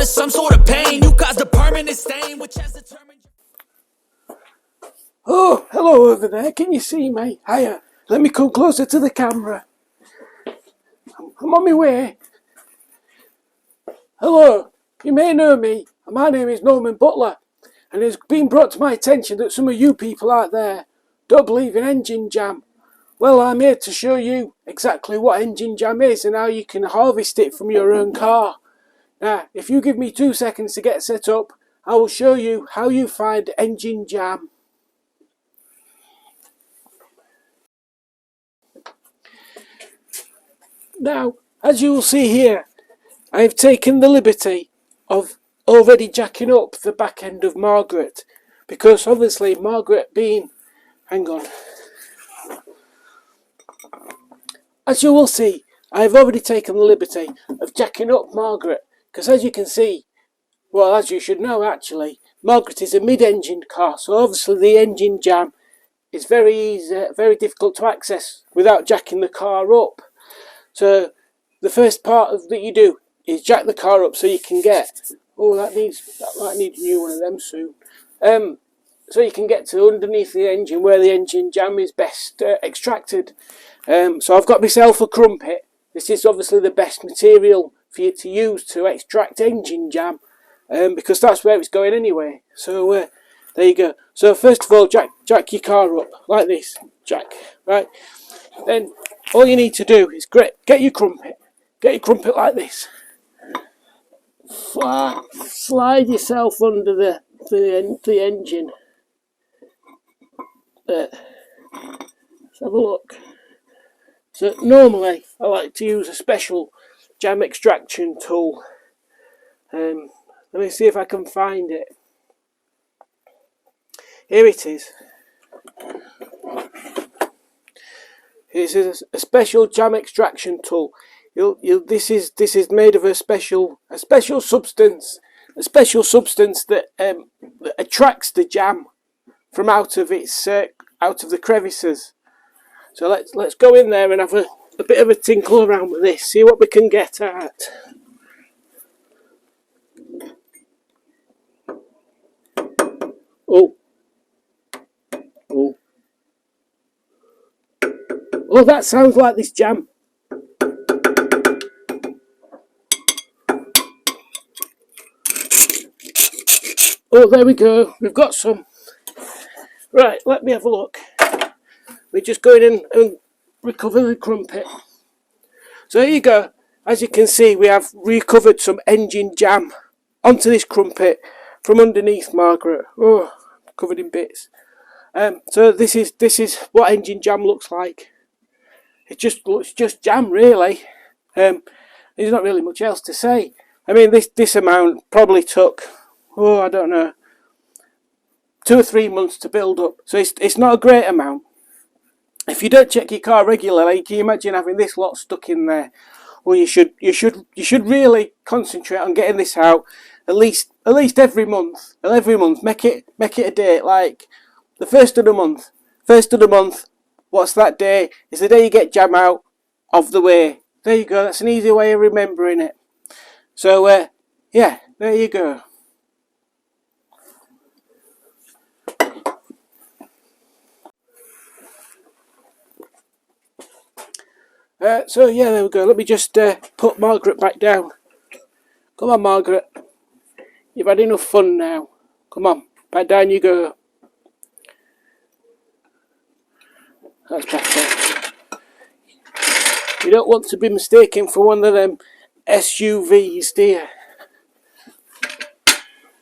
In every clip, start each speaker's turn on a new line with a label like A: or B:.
A: of some sort of pain. You caused a permanent stain, which has determined.
B: Oh, hello over there. Can you see me? Hiya. Let me come closer to the camera. I'm on my way. Hello. You may know me. My name is Norman Buttler, and it's been brought to my attention that some of you people out there don't believe in engine jam. Well, I'm here to show you exactly what engine jam is and how you can harvest it from your own car. Now, if you give me 2 seconds to get set up, I will show you how you find engine jam. Now, as you will see here, I have taken the liberty of already jacking up the back end of Margaret, because obviously Margaret being, hang on, as you will see, I have already taken the liberty of jacking up Margaret, because as you can see, well, as you should know actually, Margaret is a mid-engine car, so obviously the engine jam is very easy, very difficult to access without jacking the car up. So the first part that you do is jack the car up so you can get, oh, that might need a new one of them soon. So you can get to underneath the engine where the engine jam is best extracted. So I've got myself a crumpet. This is obviously the best material for you to use to extract engine jam, because that's where it's going anyway. So there you go. So first of all, jack your car up like this, jack, right? Then all you need to do is get your crumpet like this. Slide yourself under the engine. Let's have a look. So normally I like to use a special jam extraction tool. Let me see if I can find it. Here it is. This is a special jam extraction tool. This is made of a special substance that attracts the jam from out of the crevices. So let's go in there and have a bit of a tinkle around with this. See what we can get at. Oh, that sounds like this jam. Oh, there we go. We've got some. Right, let me have a look. We're just going in and recover the crumpet. So here you go. As you can see, we have recovered some engine jam onto this crumpet from underneath Margaret. Oh, covered in bits. So this is what engine jam looks like. It's just jam, really. There's not really much else to say. I mean, this amount probably took, I don't know, 2 or 3 months to build up. So it's not a great amount. If you don't check your car regularly, can you imagine having this lot stuck in there? Well, you should really concentrate on getting this out at least every month. Make it a date, like the first of the month. What's that day? It's the day you get jam out of the way. There you go. That's an easy way of remembering it. So yeah, there you go. So yeah, there we go. Let me just put Margaret back down. Come on, Margaret. You've had enough fun now. Come on, back down you go. That's better. You don't want to be mistaken for one of them SUVs, do you?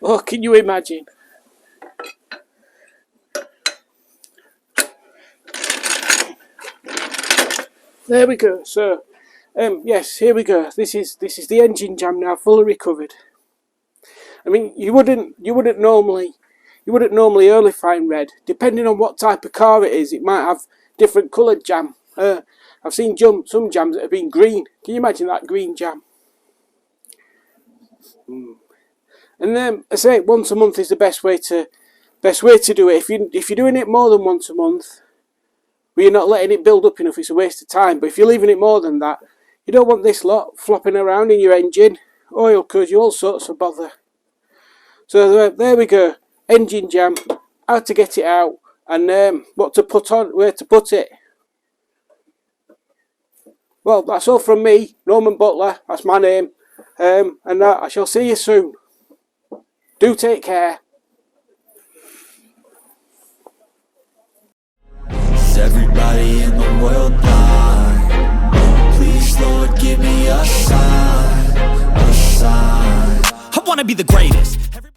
B: Oh, can you imagine? There we go. So, yes, here we go. This is the engine jam now, fully recovered. I mean, you wouldn't normally only find red. Depending on what type of car it is, it might have different coloured jam. I've seen some jams that have been green. Can you imagine that green jam? And then I say once a month is the best way to do it. If you're doing it more than once a month, where you're not letting it build up enough, it's a waste of time. But if you're leaving it more than that, you don't want this lot flopping around in your engine. oil could you all sorts of bother. So there we go, engine jam, how to get it out, and what to put on, where to put it. Well, that's all from me, Norman Buttler, that's my name, and I shall see you soon. Do take care.
A: Is everybody in the world blind? Please, Lord, give me a sign, a sign. I wanna be the greatest.